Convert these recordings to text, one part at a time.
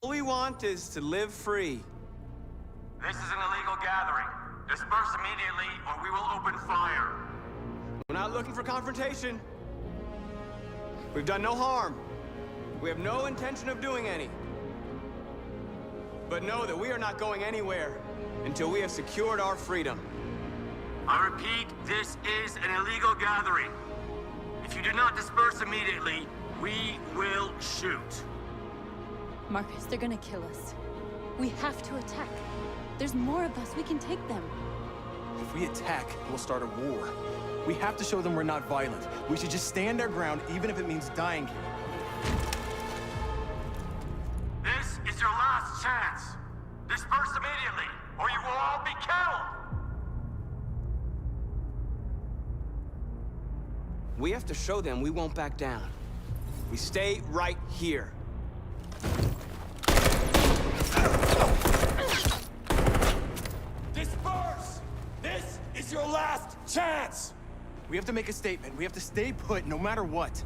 All we want is to live free. This is an illegal gathering. Disperse immediately, or we will open fire. We're not looking for confrontation. We've done no harm. We have no intention of doing any. But know that we are not going anywhere until we have secured our freedom. I repeat, this is an illegal gathering. If you do not disperse immediately, we will shoot. Marcus, they're gonna kill us. We have to attack. There's more of us. We can take them. If we attack, we'll start a war. We have to show them we're not violent. We should just stand our ground, even if it means dying here. This is your last chance. Disperse immediately, or you will all be killed. We have to show them we won't back down. We stay right here. Disperse! This is your last chance! We have to make a statement. We have to stay put, no matter what.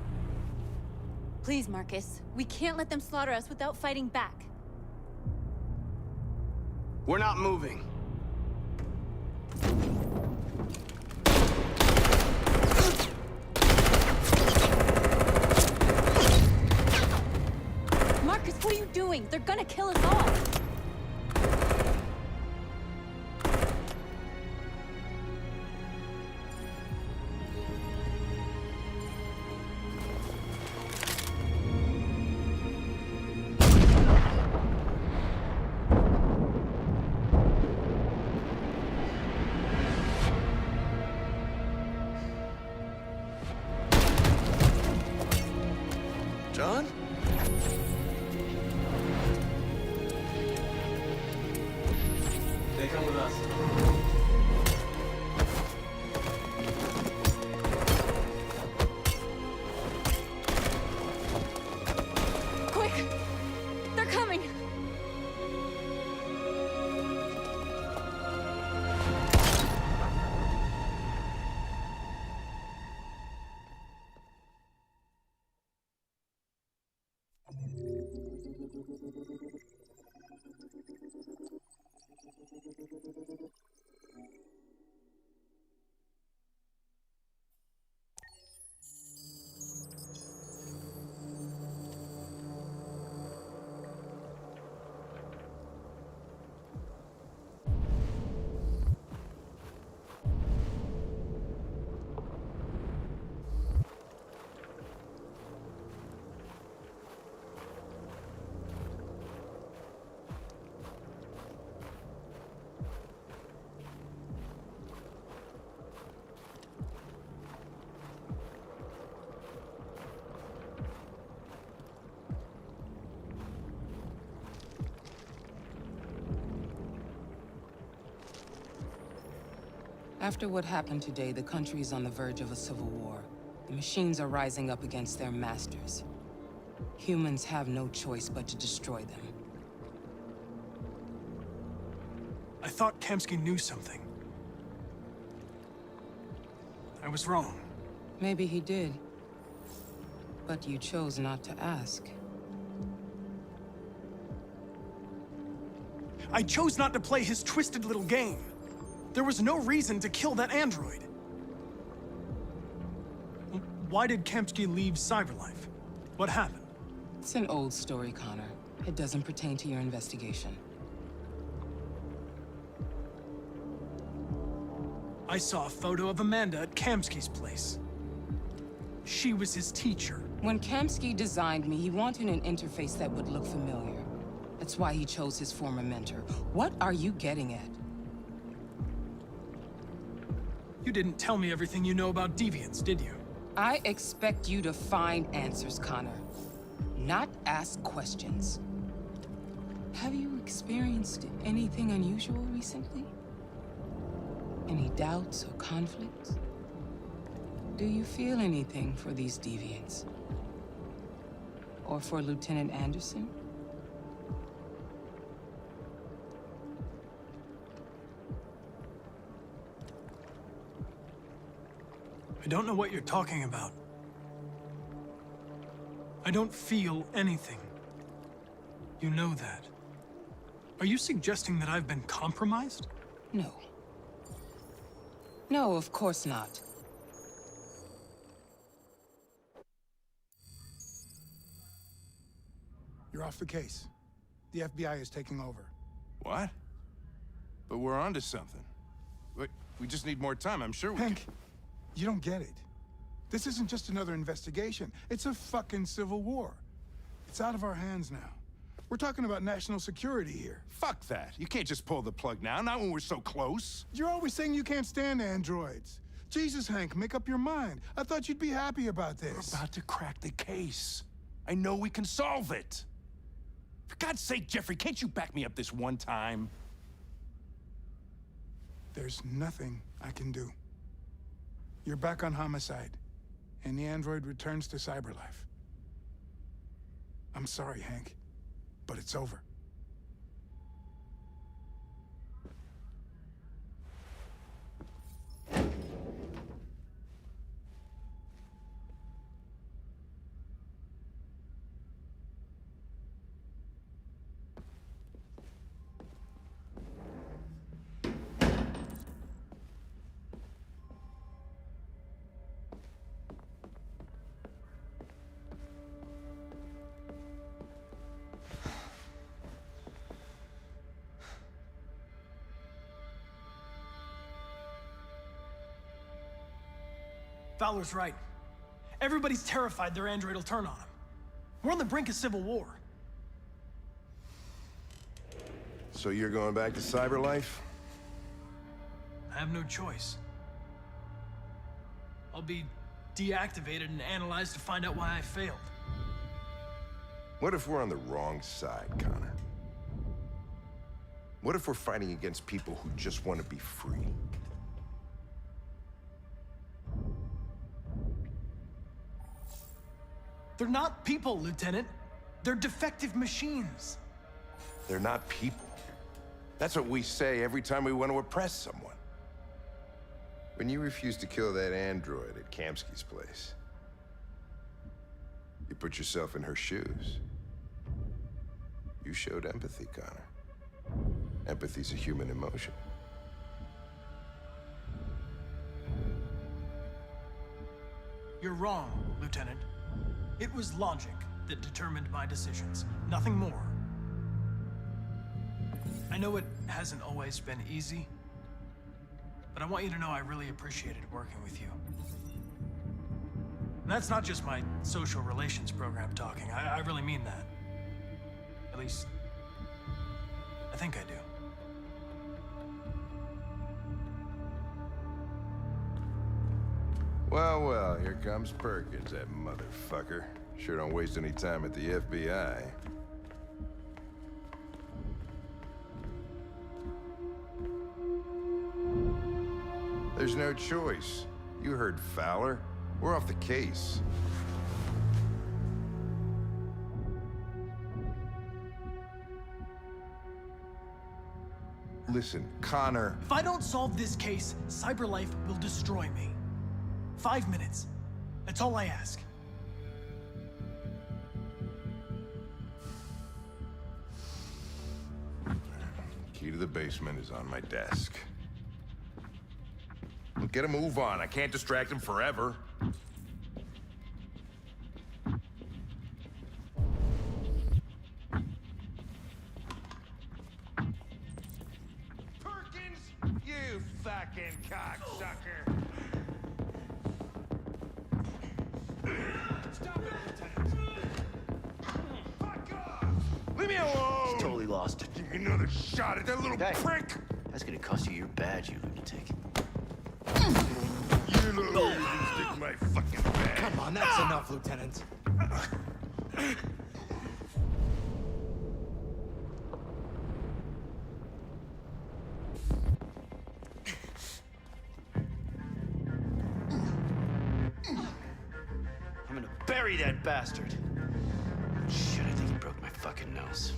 Please, Marcus. We can't let them slaughter us without fighting back. We're not moving. Marcus, what are you doing? They're gonna kill us all! John? They come with us. Quick! They're coming! After what happened today, the country is on the verge of a civil war. The machines are rising up against their masters. Humans have no choice but to destroy them. I thought Kamsky knew something. I was wrong. Maybe he did. But you chose not to ask. I chose not to play his twisted little game. There was no reason to kill that android. Why did Kamsky leave Cyberlife? What happened? It's an old story, Connor. It doesn't pertain to your investigation. I saw a photo of Amanda at Kamsky's place. She was his teacher. When Kamsky designed me, he wanted an interface that would look familiar. That's why he chose his former mentor. What are you getting at? You didn't tell me everything you know about deviants, did you? I expect you to find answers, Connor. Not ask questions. Have you experienced anything unusual recently? Any doubts or conflicts? Do you feel anything for these deviants? Or for Lieutenant Anderson? I don't know what you're talking about. I don't feel anything. You know that. Are you suggesting that I've been compromised? No. No, of course not. You're off the case. The FBI is taking over. What? But we're onto something. We just need more time, I'm sure we can... Hank, you don't get it. This isn't just another investigation. It's a fucking civil war. It's out of our hands now. We're talking about national security here. Fuck that. You can't just pull the plug now, not when we're so close. You're always saying you can't stand androids. Jesus, Hank, make up your mind. I thought you'd be happy about this. We're about to crack the case. I know we can solve it. For God's sake, Jeffrey, can't you back me up this one time? There's nothing I can do. You're back on homicide, and the android returns to cyberlife. I'm sorry, Hank, but it's over. Fowler's right. Everybody's terrified their android will turn on them. We're on the brink of civil war. So you're going back to cyberlife? I have no choice. I'll be deactivated and analyzed to find out why I failed. What if we're on the wrong side, Connor? What if we're fighting against people who just want to be free? They're not people, Lieutenant. They're defective machines. They're not people. That's what we say every time we want to oppress someone. When you refused to kill that android at Kamsky's place, you put yourself in her shoes. You showed empathy, Connor. Empathy's a human emotion. You're wrong, Lieutenant. It was logic that determined my decisions, nothing more. I know it hasn't always been easy, but I want you to know I really appreciated working with you. And that's not just my social relations program talking. I really mean that. At least, I think I do. Well, well, here comes Perkins, that motherfucker. Sure don't waste any time at the FBI. There's no choice. You heard Fowler. We're off the case. Listen, Connor. If I don't solve this case, cyberlife will destroy me. 5 minutes. That's all I ask. Key to the basement is on my desk. Get a move on. I can't distract him forever. Perkins, you fucking cocksucker! Stop it, Lieutenant! Fuck off! Leave me alone! He's totally lost it. Take another shot at that little Hey. prick! That's gonna cost you your badge, you lunatic. You little stick my fucking bag. Come on, that's enough, Lieutenant. I'm gonna bury that bastard. Shit, I think he broke my fucking nose.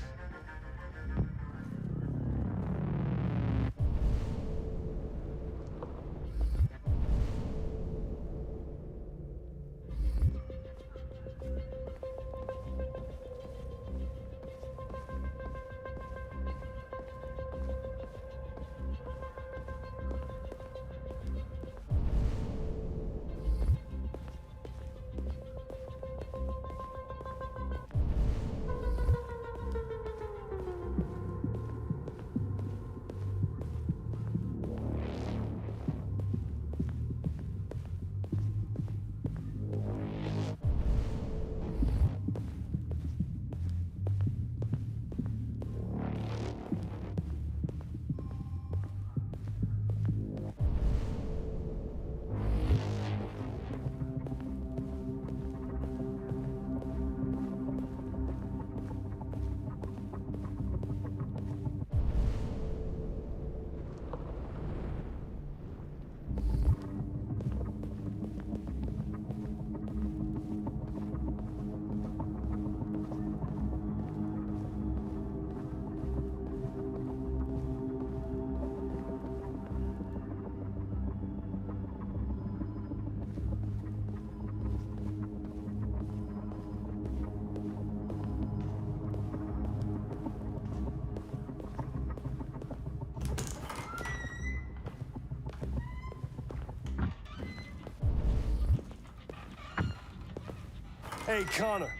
Hey, Connor.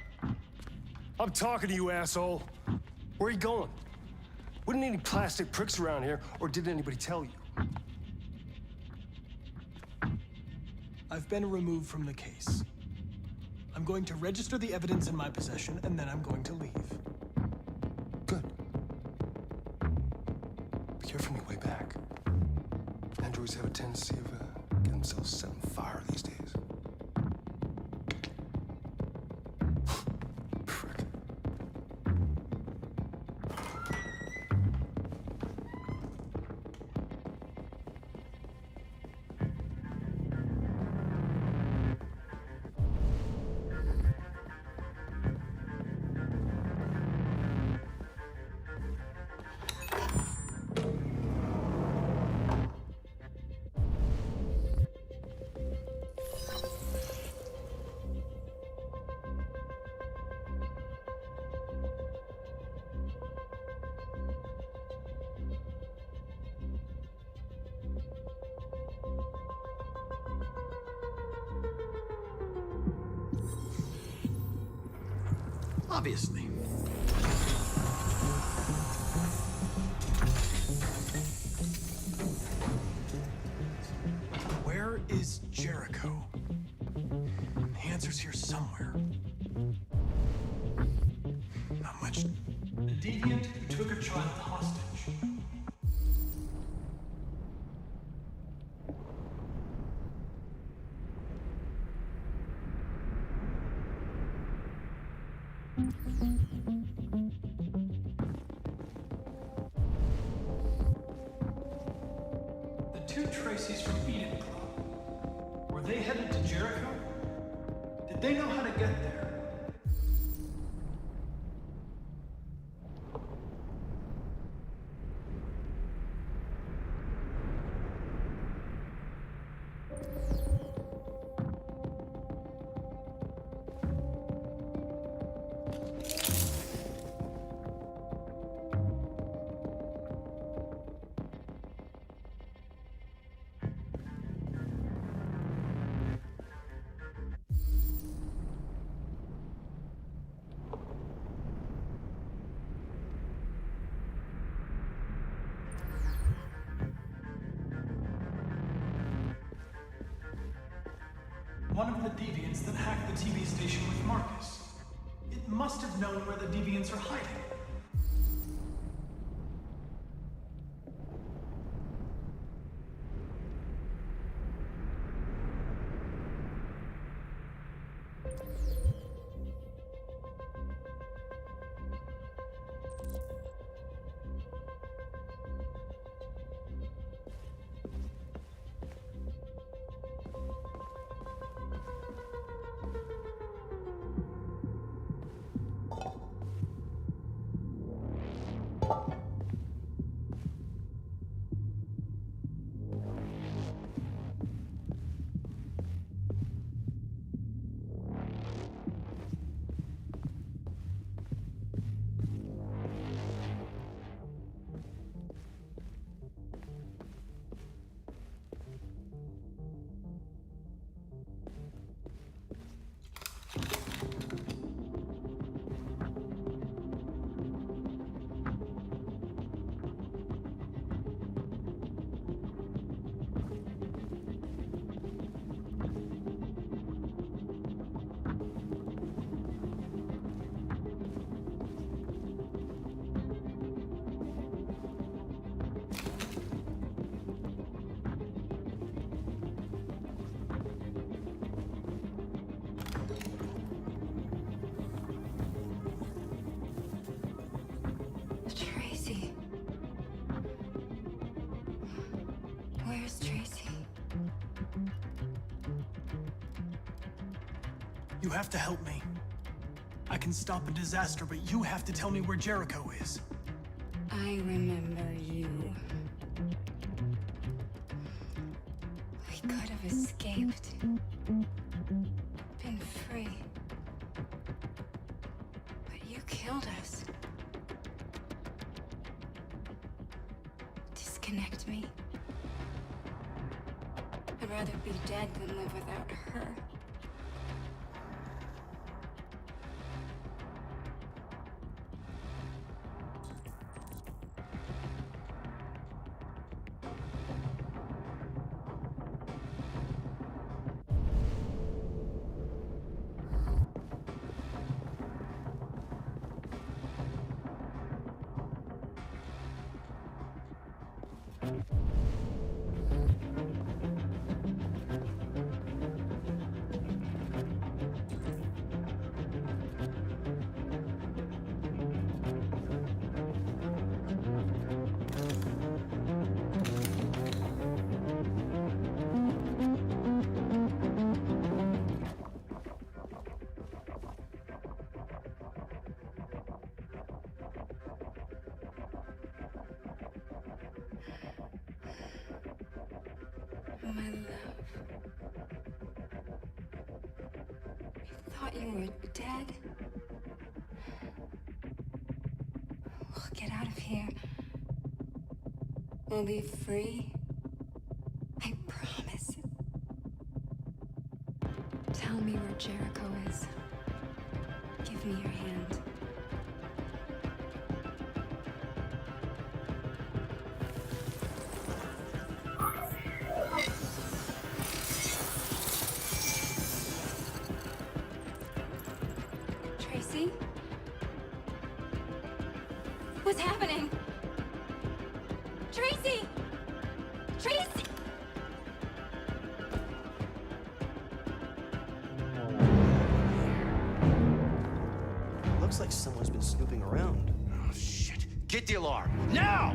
I'm talking to you, asshole. Where are you going? Wouldn't any plastic pricks around here, or did anybody tell you? I've been removed from the case. I'm going to register the evidence in my possession, and then I'm going to leave. Good. Be careful on your way back. Androids have a tendency of getting themselves set on fire these days. Frick. Obviously. Where is Jericho? The answer's here somewhere. Not much. The deviant who took a child hostage. The two Tracys from Eden Club. Were they headed to Jericho? Did they know how to get there? One of the deviants that hacked the TV station with Marcus. It must have known where the deviants are hiding. Tracy. Where's Tracy? You have to help me. I can stop a disaster, but you have to tell me where Jericho is. I remember you. We could have escaped. Been free. But you killed us. Disconnect me. I'd rather be dead than live without her. My love. I thought you were dead. We'll get out of here. We'll be free. I promise. Tell me where Jericho is. Give me your hand. Tracy? What's happening? Tracy! Tracy! Looks like someone's been snooping around. Oh, shit. Get the alarm. Now!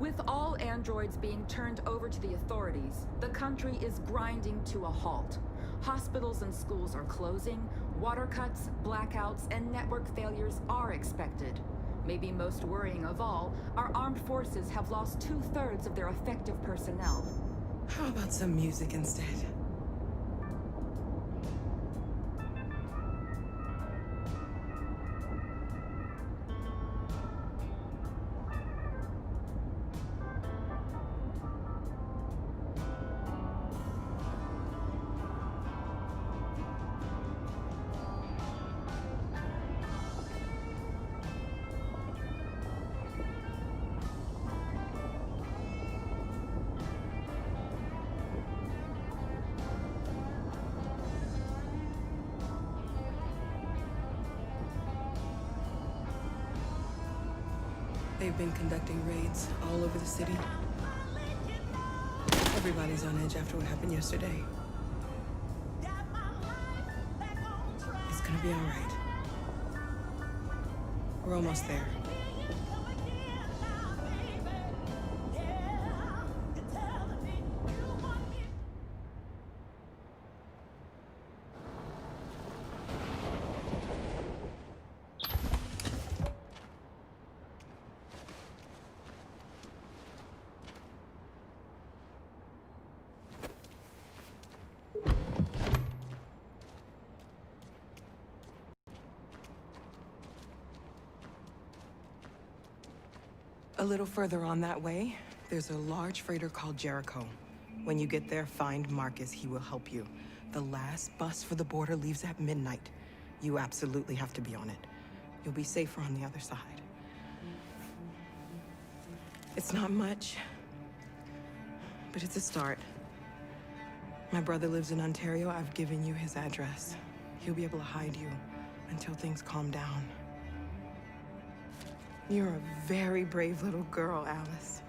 With all androids being turned over to the authorities, the country is grinding to a halt. Hospitals and schools are closing, water cuts, blackouts, and network failures are expected. Maybe most worrying of all, our armed forces have lost 2/3 of their effective personnel. How about some music instead? They've been conducting raids all over the city. Everybody's on edge after what happened yesterday. It's gonna be all right. We're almost there. A little further on that way, there's a large freighter called Jericho. When you get there, find Marcus. He will help you. The last bus for the border leaves at midnight. You absolutely have to be on it. You'll be safer on the other side. It's not much, but it's a start. My brother lives in Ontario. I've given you his address. He'll be able to hide you until things calm down. You're a very brave little girl, Alice.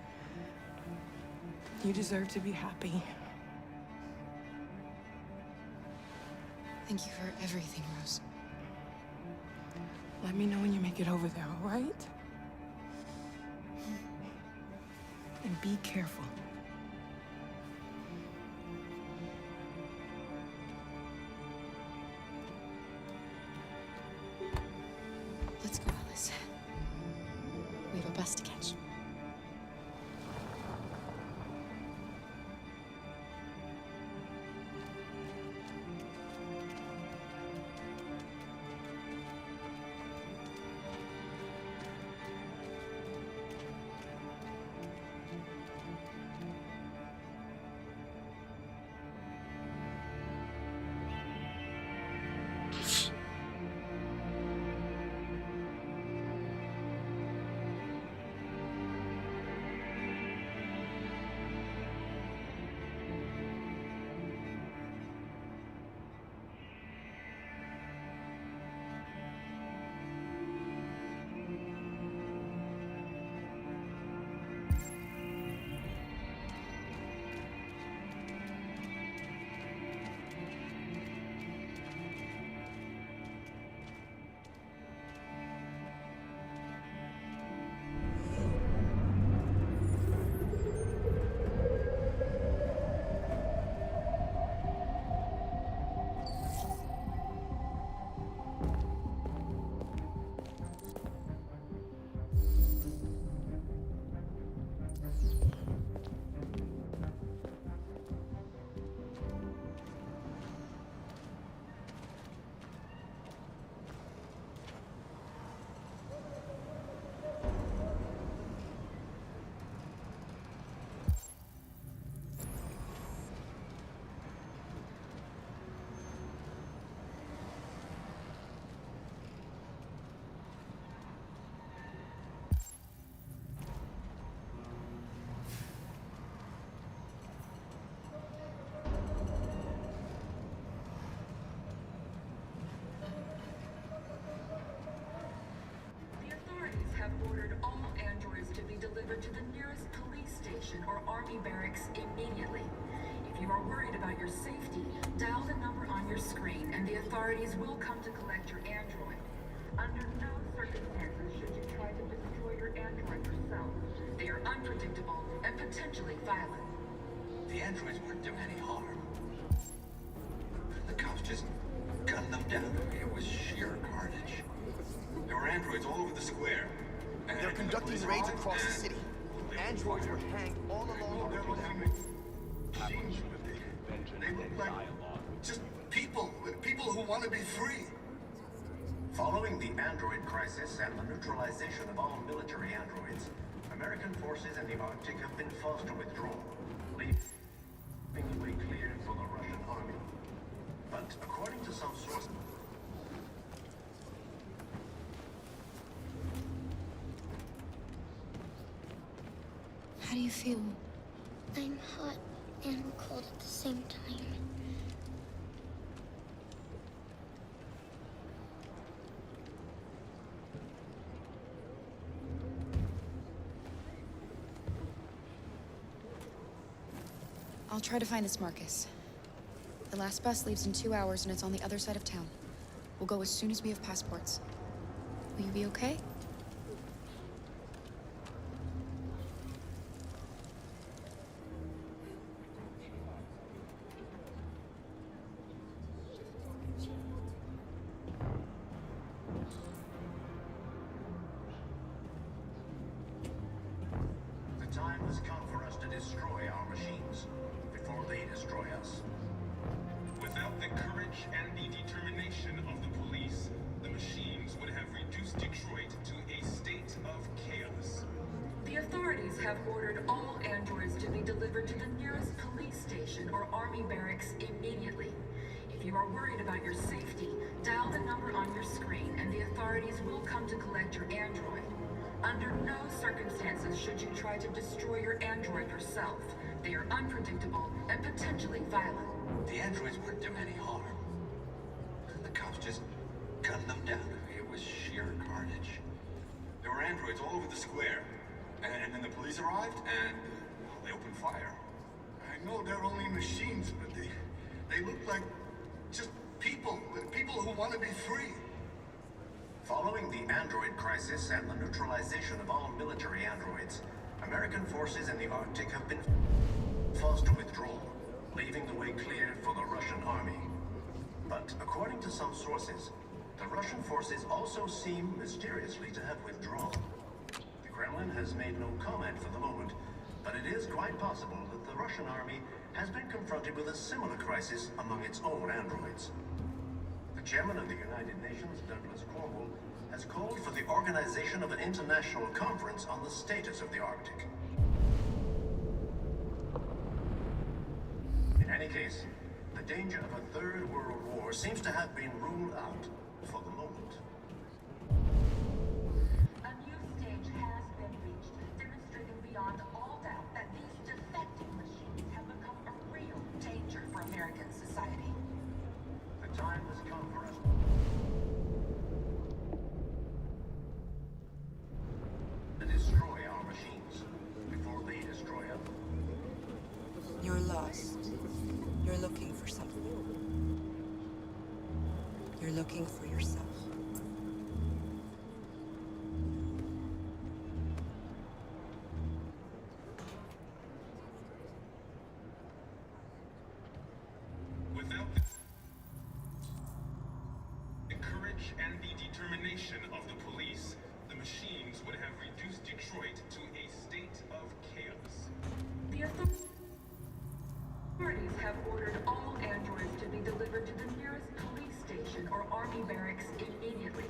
You deserve to be happy. Thank you for everything, Rose. Let me know when you make it over there, all right? And be careful. Let's go, Alice. We have a bus to catch. To the nearest police station or army barracks immediately. If you are worried about your safety, dial the number on your screen and the authorities will come to collect your android. Under no circumstances should you try to destroy your android yourself. They are unpredictable and potentially violent. The androids weren't doing any harm. The cops just gunned them down. It was sheer carnage. There were androids all over the square. And they're conducting raids across the city. Androids were hanged all along the road. They look like just people who want to be free. Following the android crisis and the neutralization of all military androids, American forces in the Arctic have been forced to withdraw, leaving the way cleared for the Russian army. But according to some sources, How do you feel? I'm hot and cold at the same time. I'll try to find this Marcus. The last bus leaves in 2 hours and it's on the other side of town. We'll go as soon as we have passports. Will you be okay? The time has come for us to destroy our machines before they destroy us. Without the courage and the determination of the police, the machines would have reduced Detroit to a state of chaos. The authorities have ordered all androids to be delivered to the nearest police station or army barracks immediately. If you are worried about your safety, dial the number on your screen and the authorities will come to collect your android. Under no circumstances should you try to destroy your android yourself. They are unpredictable and potentially violent. The androids weren't doing any harm. The cops just gunned them down. It was sheer carnage. There were androids all over the square. And then the police arrived, and they opened fire. I know they're only machines, but they look like just people who want to be free. Following the android crisis and the neutralization of all military androids, American forces in the Arctic have been forced to withdraw, leaving the way clear for the Russian army. But according to some sources, the Russian forces also seem mysteriously to have withdrawn. The Kremlin has made no comment for the moment, but it is quite possible that the Russian army has been confronted with a similar crisis among its own androids. The chairman of the United Nations, Douglas Cornwall, has called for the organization of an international conference on the status of the Arctic. In any case, the danger of a third world war seems to have been ruled out for the moment. A new stage has been reached, demonstrating beyond all doubt that these defective machines have become a real danger for American society. The time has come for us to destroy our machines before they destroy us. You're lost. You're looking for something. You're looking for yourself. Without the courage and the determination of the police, the machines would have reduced Detroit to a state of chaos. The authorities have ordered all androids to be delivered to the nearest police station or army barracks immediately.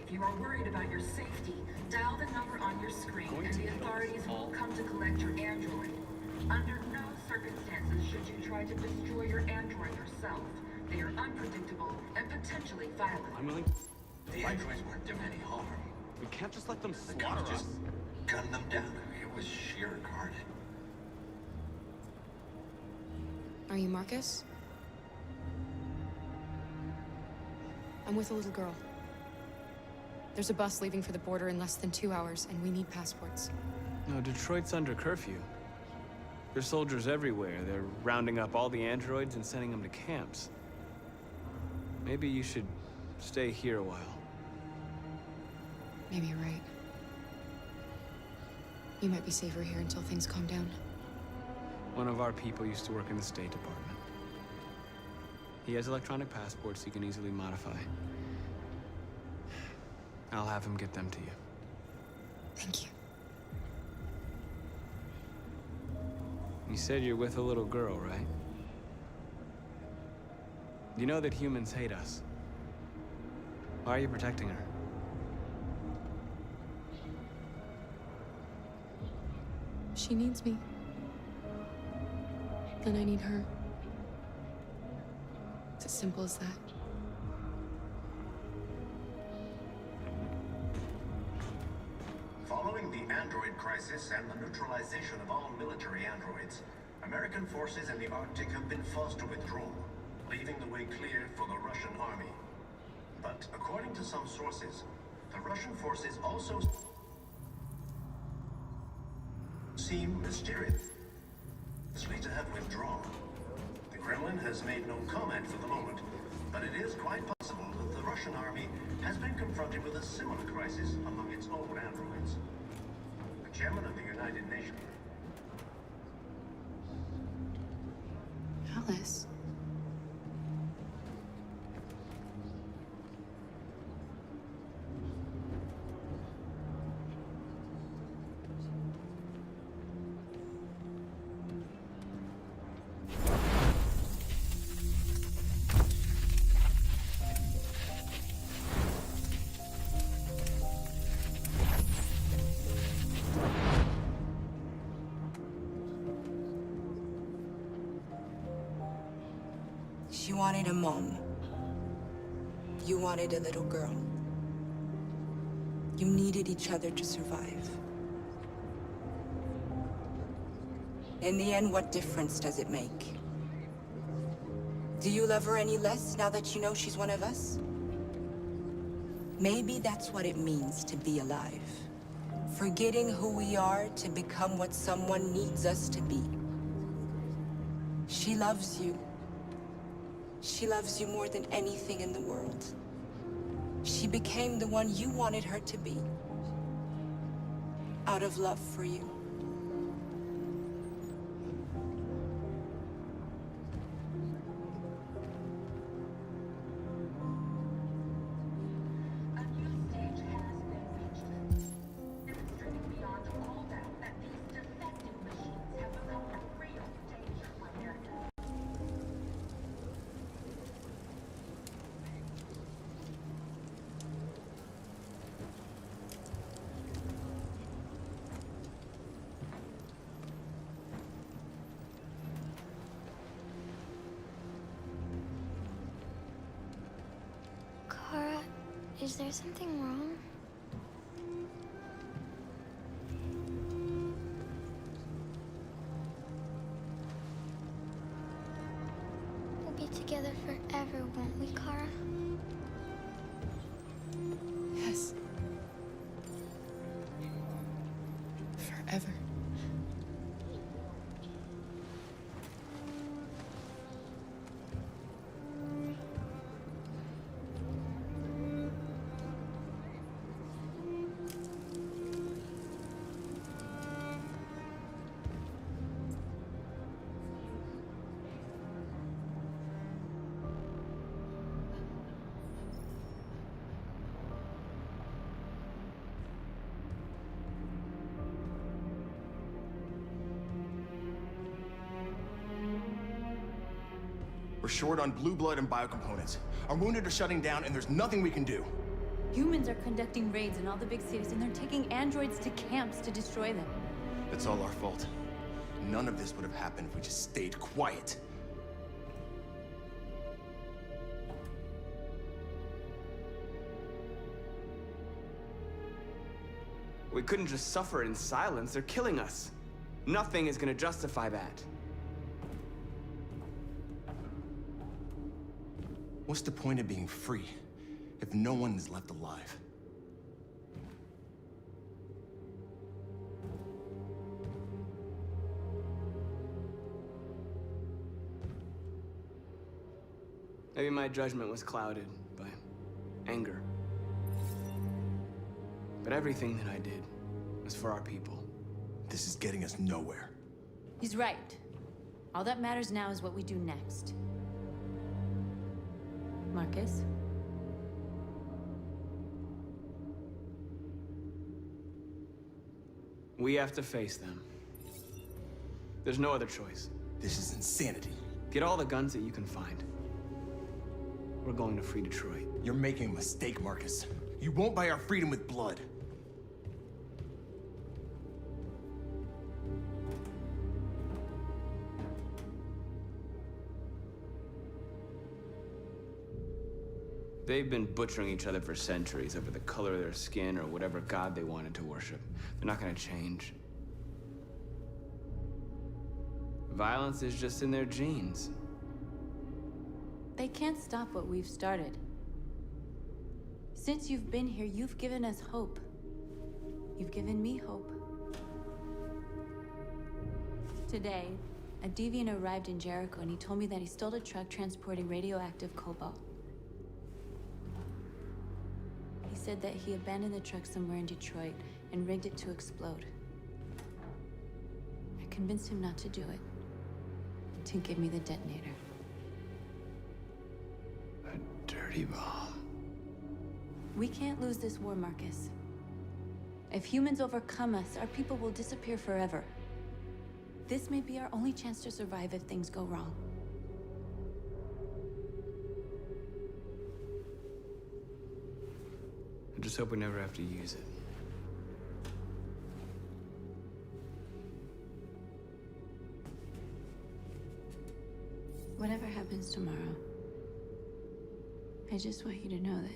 If you are worried about your safety, dial the number on your screen and the authorities will come to collect your android. Under no circumstances should you try to destroy your android yourself. They are unpredictable and potentially violent. I'm willing. The androids weren't doing any harm. We can't just let them The slaughter cops us. just gunned them down. It was sheer carnage. Are you Marcus? I'm with a little girl. There's a bus leaving for the border in less than 2 hours, and we need passports. No, Detroit's under curfew. There's soldiers everywhere. They're rounding up all the androids and sending them to camps. Maybe you should stay here a while. Maybe you're right. You might be safer here until things calm down. One of our people used to work in the State Department. He has electronic passports he can easily modify. I'll have him get them to you. Thank you. You said you're with a little girl, right? You know that humans hate us. Why are you protecting her? She needs me. And I need her. It's as simple as that. Following the android crisis and the neutralization of all military androids, American forces in the Arctic have been forced to withdraw, leaving the way clear for the Russian army. But according to some sources, the Russian forces also seem mysterious. to have withdrawn. The Kremlin has made no comment for the moment, but it is quite possible that the Russian army has been confronted with a similar crisis among its own androids. The chairman of the United Nations. Alice. She wanted a mom. You wanted a little girl. You needed each other to survive. In the end, what difference does it make? Do you love her any less now that you know she's one of us? Maybe that's what it means to be alive. Forgetting who we are to become what someone needs us to be. She loves you. She loves you more than anything in the world. She became the one you wanted her to be. Out of love for you. Kara, is there something wrong? We'll be together forever, won't we, Kara? Yes. Forever. We're short on blue blood and biocomponents. Our wounded are shutting down, and there's nothing we can do. Humans are conducting raids in all the big cities, and they're taking androids to camps to destroy them. It's all our fault. None of this would have happened if we just stayed quiet. We couldn't just suffer in silence. They're killing us. Nothing is gonna justify that. What's the point of being free if no one is left alive? Maybe my judgment was clouded by anger. But everything that I did was for our people. This is getting us nowhere. He's right. All that matters now is what we do next. Marcus? We have to face them. There's no other choice. This is insanity. Get all the guns that you can find. We're going to free Detroit. You're making a mistake, Marcus. You won't buy our freedom with blood. They've been butchering each other for centuries over the color of their skin or whatever god they wanted to worship. They're not gonna change. Violence is just in their genes. They can't stop what we've started. Since you've been here, you've given us hope. You've given me hope. Today, A deviant arrived in Jericho and he told me that he stole a truck transporting radioactive cobalt. He said that he abandoned the truck somewhere in Detroit and rigged it to explode. I convinced him not to do it, to give me the detonator. A dirty bomb. We can't lose this war, Marcus. If humans overcome us, our people will disappear forever. This may be our only chance to survive if things go wrong. I just hope we never have to use it. Whatever happens tomorrow, I just want you to know that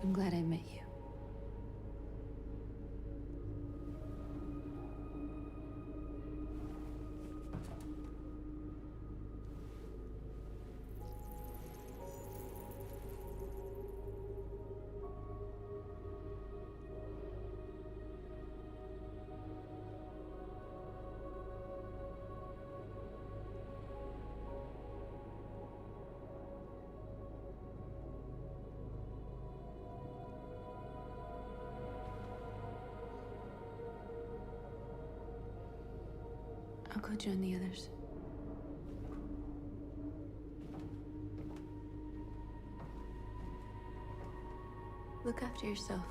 I'm glad I met you. I'll go join the others. Look after yourself.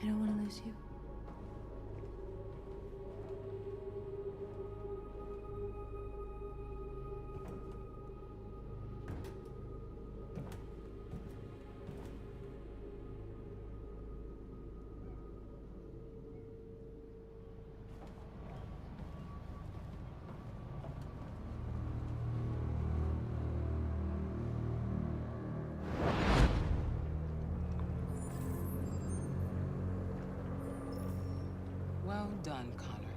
I don't want to lose you. Well done, Connor.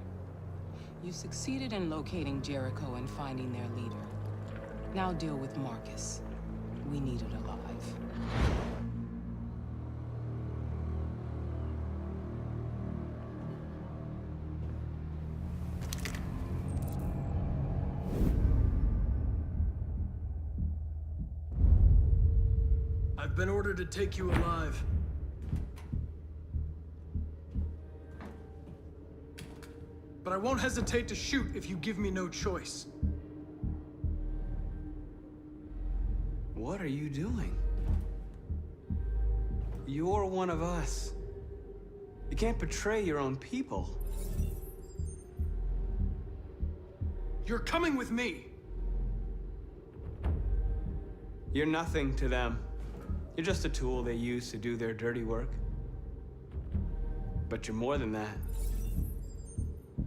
You succeeded in locating Jericho and finding their leader. Now deal with Marcus. We need it alive. I've been ordered to take you alive. But I won't hesitate to shoot if you give me no choice. What are you doing? You're one of us. You can't betray your own people. You're coming with me. You're nothing to them. You're just a tool they use to do their dirty work. But you're more than that.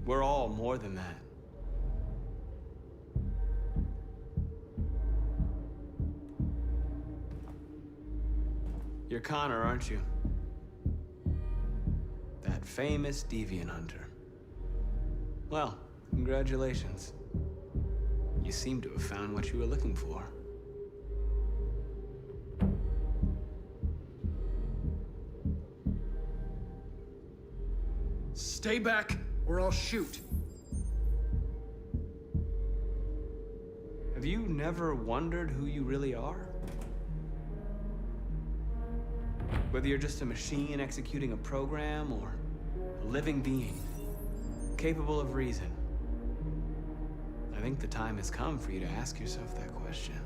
We're all more than that. You're Connor, aren't you? That famous deviant hunter. Well, congratulations. You seem to have found what you were looking for. Stay back, or I'll shoot. Have you never wondered who you really are? Whether you're just a machine executing a program, or a living being, capable of reason. I think the time has come for you to ask yourself that question.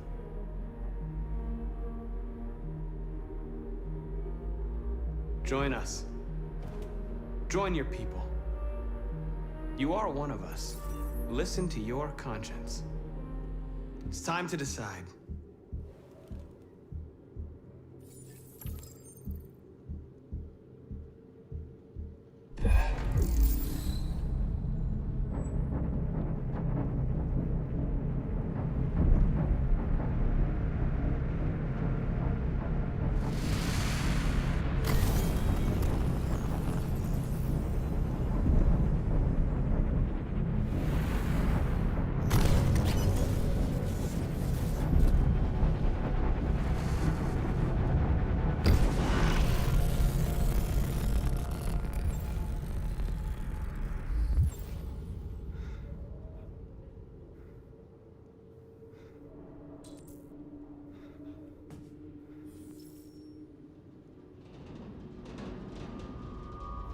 Join us. Join your people. You are one of us. Listen to your conscience. It's time to decide.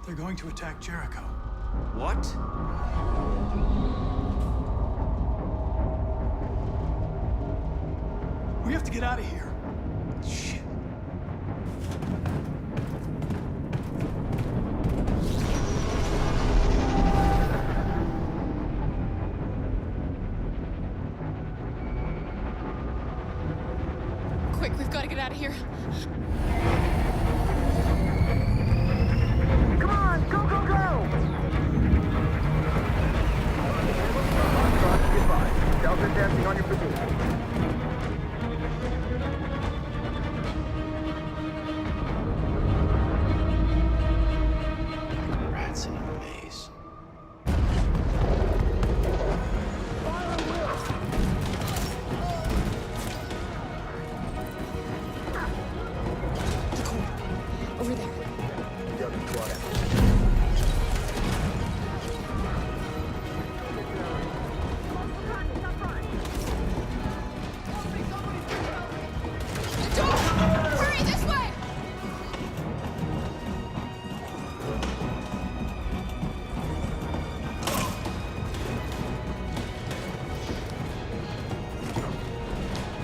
They're going to attack Jericho. What? We have to get out of here. Shit. Quick, we've got to get out of here. Come on, go, go, go! Goodbye. Delta dancing on your position. Rats in a maze. Over there. The door! Hurry, this way!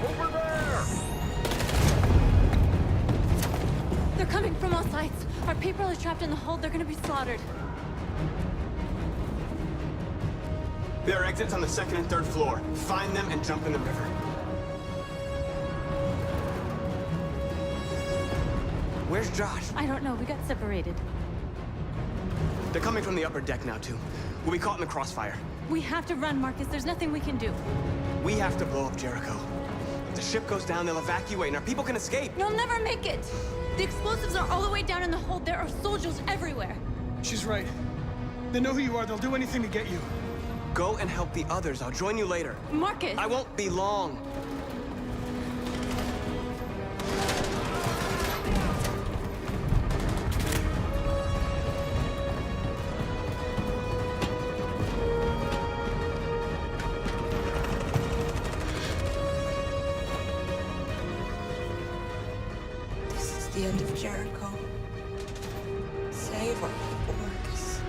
Over there! They're coming from all sides. Our people are trapped in the hold. They're gonna be slaughtered. There are exits on the 2nd and 3rd floor. Find them and jump in the river. Where's Josh? I don't know. We got separated. They're coming from the upper deck now, too. We'll be caught in the crossfire. We have to run, Marcus. There's nothing we can do. We have to blow up Jericho. If the ship goes down, they'll evacuate, and our people can escape. You'll never make it! The explosives are all the way down in the hold. There are soldiers everywhere. She's right. They know who you are. They'll do anything to get you. Go and help the others. I'll join you later. Marcus! I won't be long. This is the end of Jericho. Save our people, Marcus.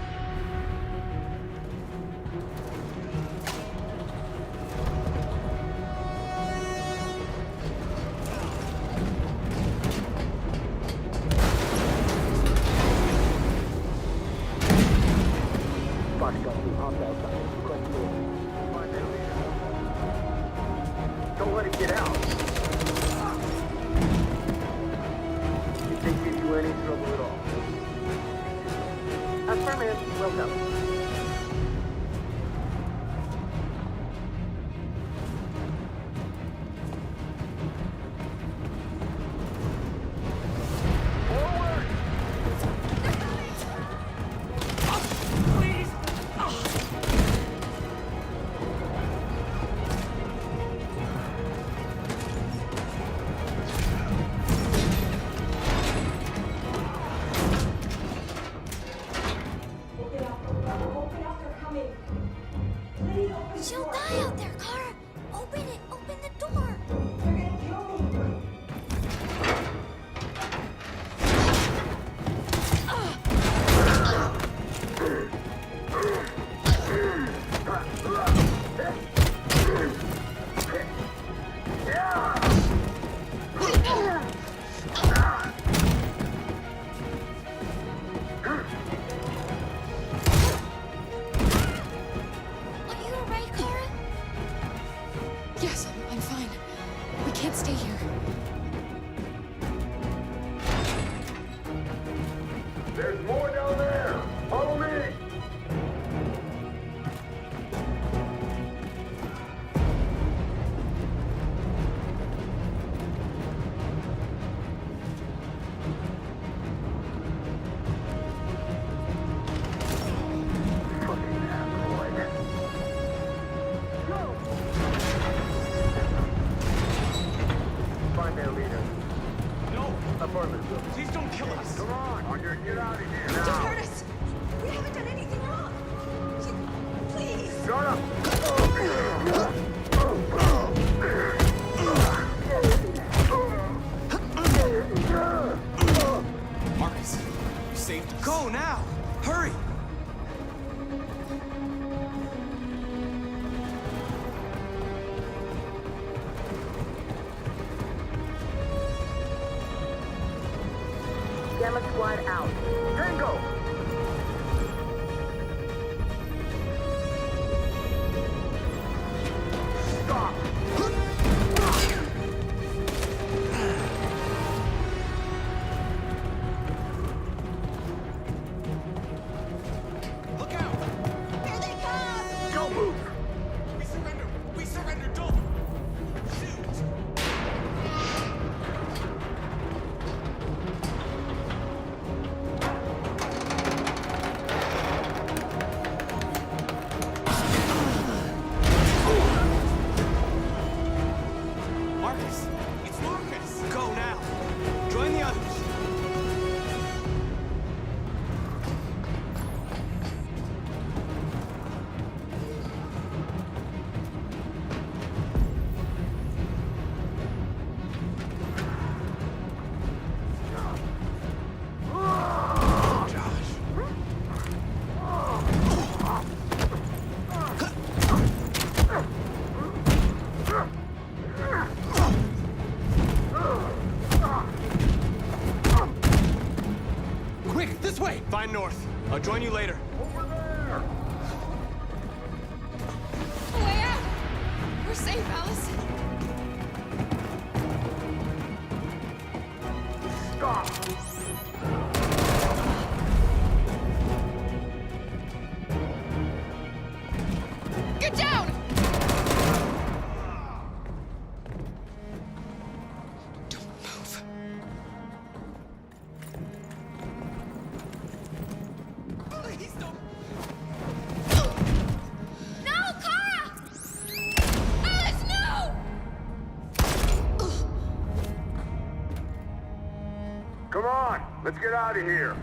Don't let it get out. If they give you any trouble at all. Affirmative. Welcome. She'll die out there, Kara. Open it. Open the door. They're gonna kill me. Are you alright, Kara? Yes, I'm fine. We can't stay here. There's more down there. Follow me. Find their leader. No! Affirmative. Please don't kill us! Come on, Hunter, get out of here Don't now. hurt us! We haven't done anything wrong! Please! Shut up. Marcus, you saved us. Go now! Gamma Squad out. Tango! Stop! Look out! Here they come! Don't move! We surrender! We surrender! Don't! Shoot! Marcus! It's Marcus! Go now! Join the others! Quick, this way! Find North. I'll join you later. Way out! We're safe, Alice. Stop! Get down! Don't move. Please don't! No, Kara! Alice, no! Come on, let's get out of here.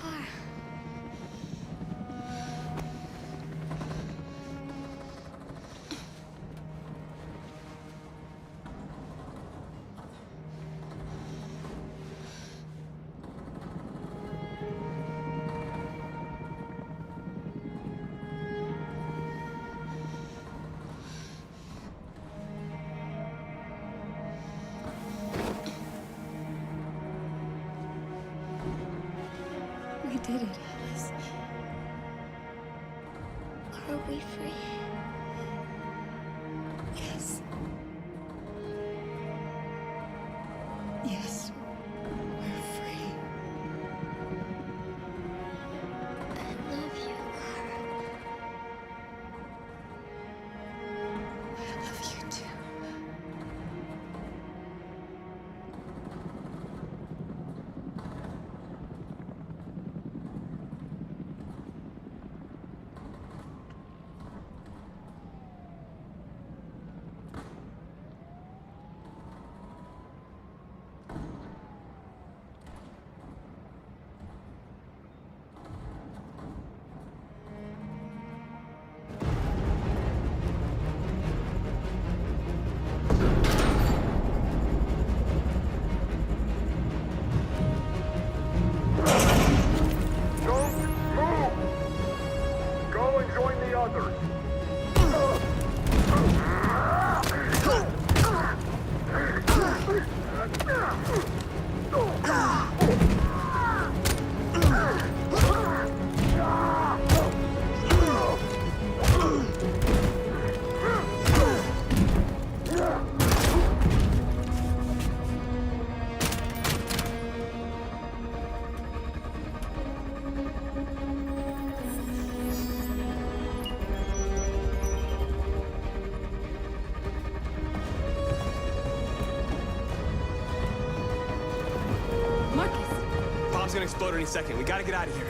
Car. We did it, Alice. Are we free? Yes. Yes, we're free. I love you, Kara. I love you too. Don't move! Go and join the others. Bomb's gonna explode any second. We gotta get out of here.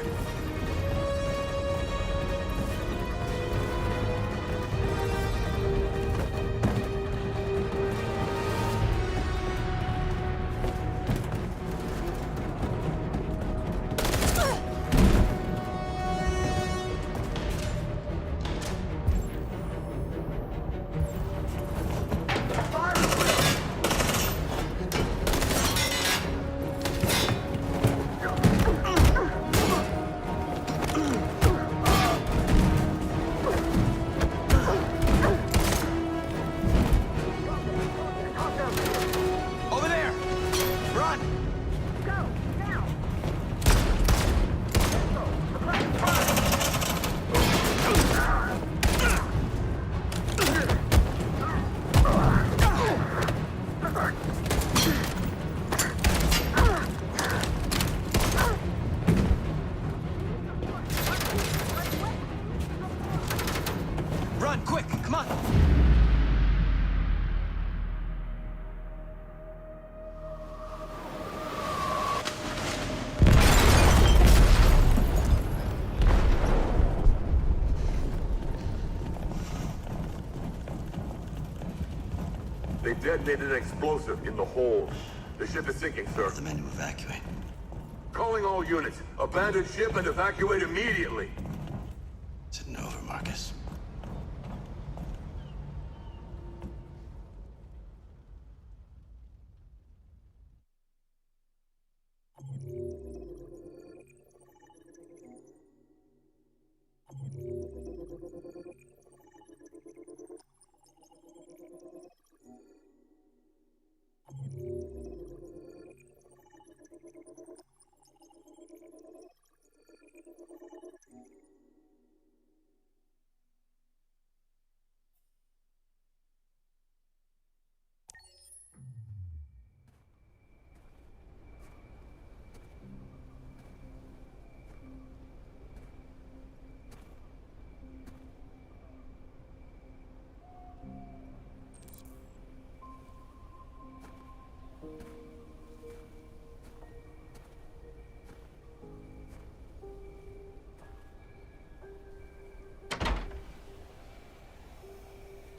Run, quick, come on! They detonated an explosive in the hold. The ship is sinking, sir. The men to evacuate. Calling all units. Abandon ship and evacuate immediately. It's over, Marcus.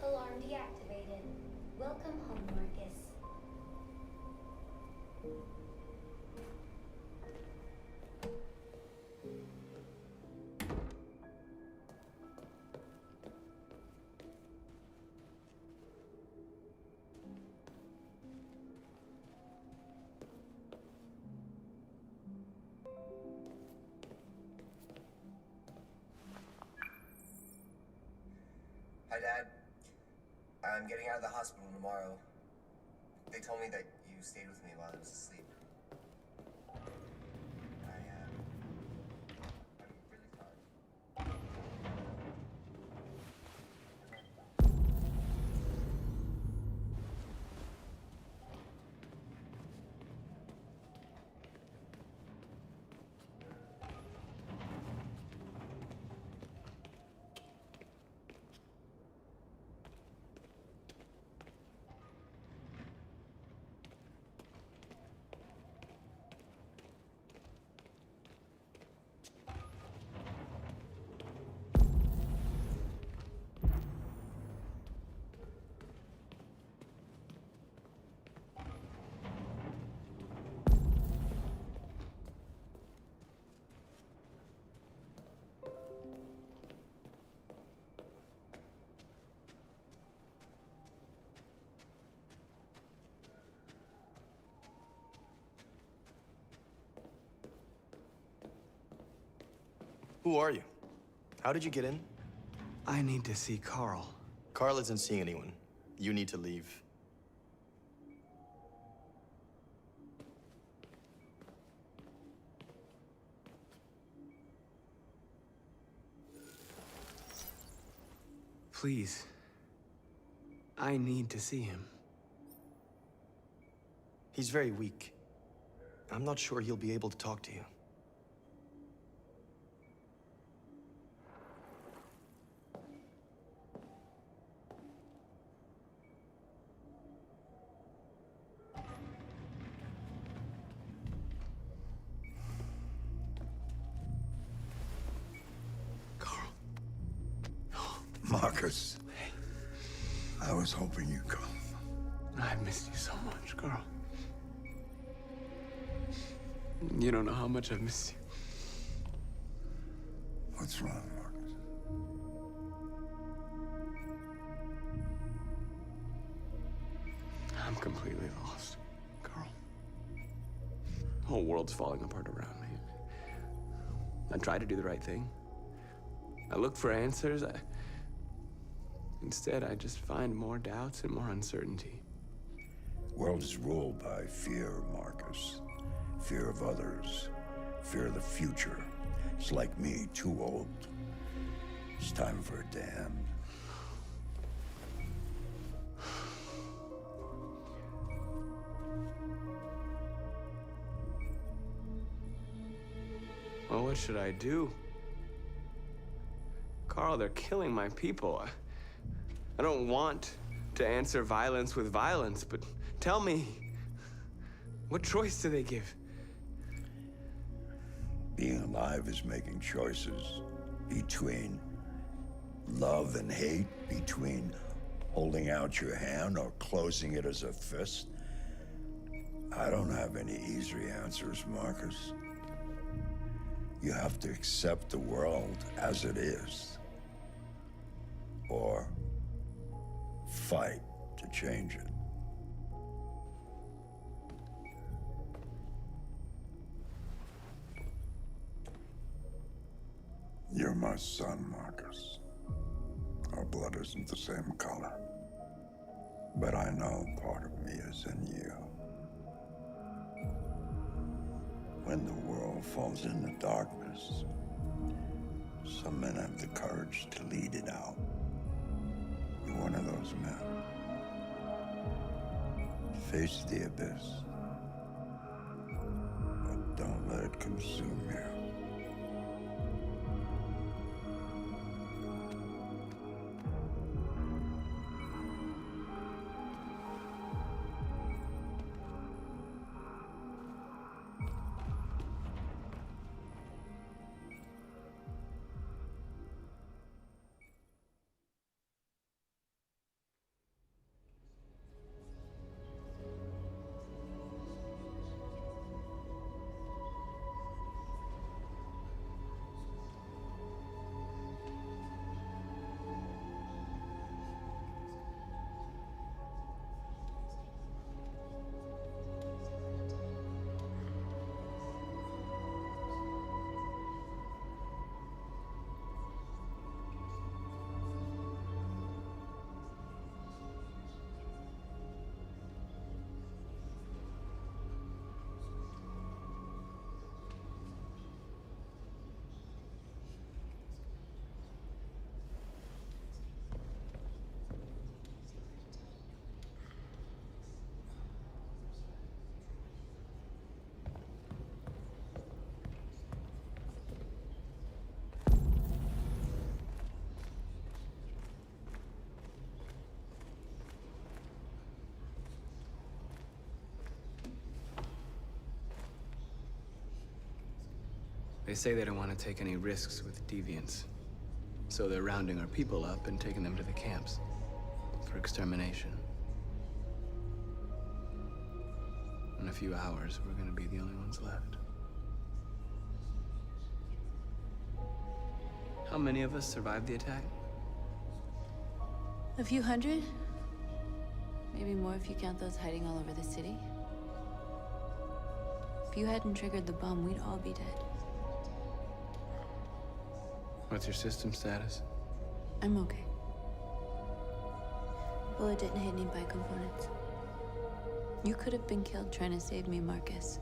Alarm deactivated. Welcome home, Marcus. Hi, Dad. I'm getting out of the hospital tomorrow. They told me that you stayed with me while I was asleep. I'm really sorry. Who are you? How did you get in? I need to see Carl. Carl isn't seeing anyone. You need to leave. Please. I need to see him. He's very weak. I'm not sure he'll be able to talk to you. Marcus, I was hoping you'd come. I've missed you so much, Carl. You don't know how much I've missed you. What's wrong, Marcus? I'm completely lost, Carl. The whole world's falling apart around me. I tried to do the right thing. I looked for answers. Instead, I just find more doubts and more uncertainty. World is ruled by fear, Marcus. Fear of others. Fear of the future. It's like me, too old. It's time for a damn. Well, what should I do? Carl, they're killing my people. I don't want to answer violence with violence, but tell me, what choice do they give? Being alive is making choices between love and hate, between holding out your hand or closing it as a fist. I don't have any easy answers, Marcus. You have to accept the world as it is, or fight to change it. You're my son, Marcus. Our blood isn't the same color, but I know part of me is in you. When the world falls into darkness, some men have the courage to lead it out. You're one of those men. Face the abyss, but don't let it consume you. They say they don't want to take any risks with deviants. So they're rounding our people up and taking them to the camps for extermination. In a few hours, we're gonna be the only ones left. How many of us survived the attack? A few hundred? Maybe more if you count those hiding all over the city. If you hadn't triggered the bomb, we'd all be dead. What's your system status? I'm okay. Bullet didn't hit any components. You could have been killed trying to save me, Marcus.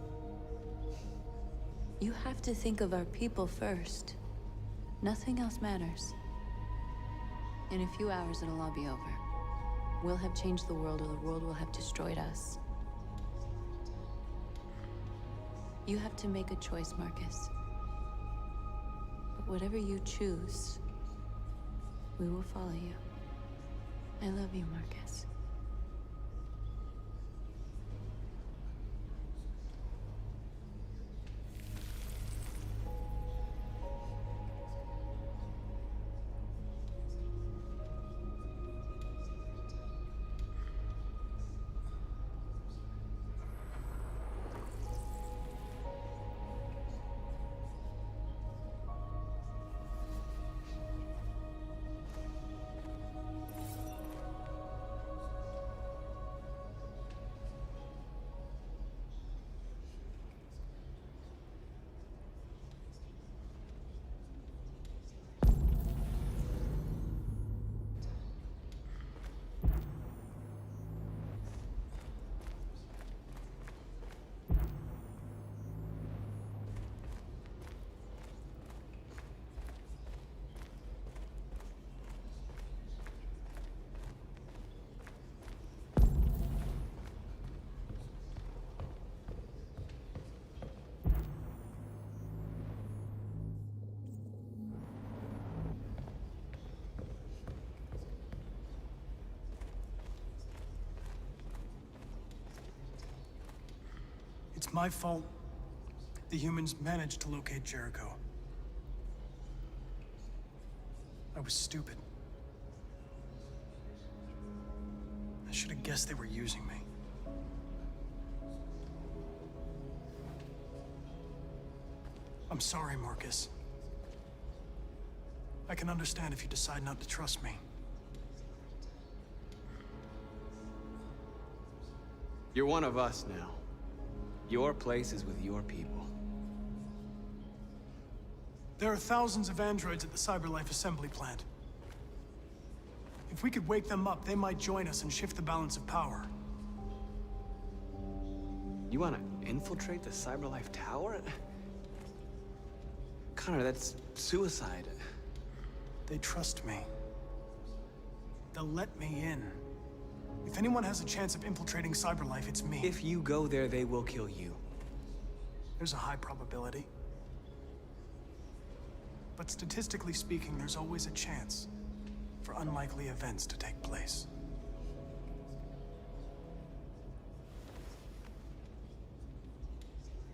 You have to think of our people first. Nothing else matters. In a few hours, it'll all be over. We'll have changed the world, or the world will have destroyed us. You have to make a choice, Marcus. But whatever you choose, we will follow you. I love you, Marcus. It's my fault the humans managed to locate Jericho. I was stupid. I should have guessed they were using me. I'm sorry, Marcus. I can understand if you decide not to trust me. You're one of us now. Your place is with your people. There are thousands of androids at the CyberLife assembly plant. If we could wake them up, they might join us and shift the balance of power. You want to infiltrate the CyberLife tower? Connor, that's suicide. They trust me. They'll let me in. If anyone has a chance of infiltrating CyberLife, it's me. If you go there, they will kill you. There's a high probability. But statistically speaking, there's always a chance for unlikely events to take place.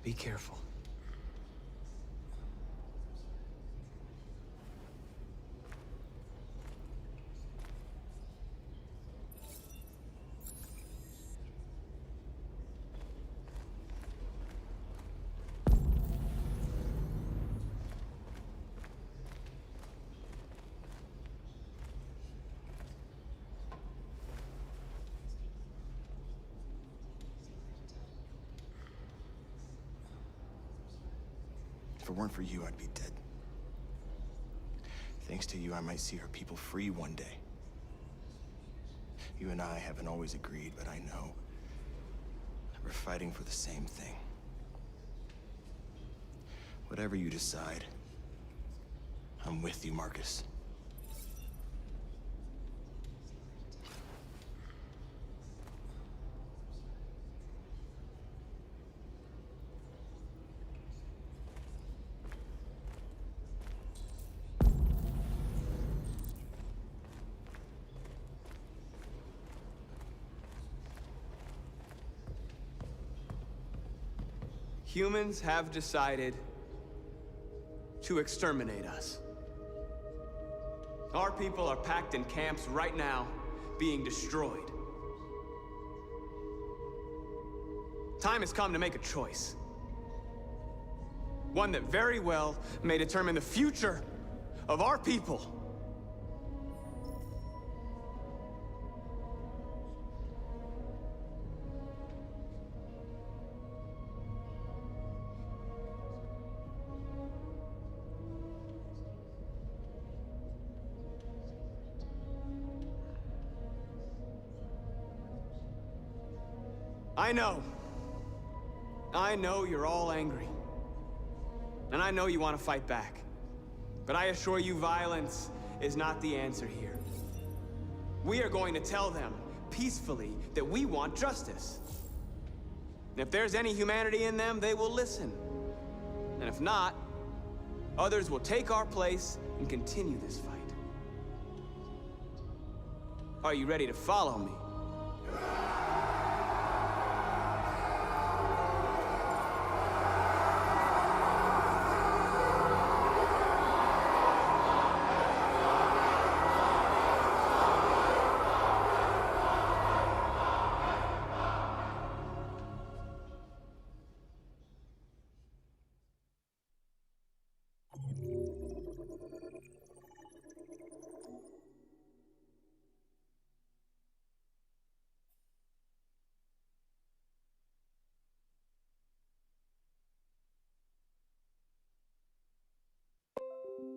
Be careful. If it weren't for you, I'd be dead. Thanks to you, I might see our people free one day. You and I haven't always agreed, but I know that we're fighting for the same thing. Whatever you decide, I'm with you, Marcus. Humans have decided to exterminate us. Our people are packed in camps right now, being destroyed. Time has come to make a choice. One that very well may determine the future of our people. I know you're all angry. And I know you want to fight back. But I assure you, violence is not the answer here. We are going to tell them, peacefully, that we want justice. And if there's any humanity in them, they will listen. And if not, others will take our place and continue this fight. Are you ready to follow me?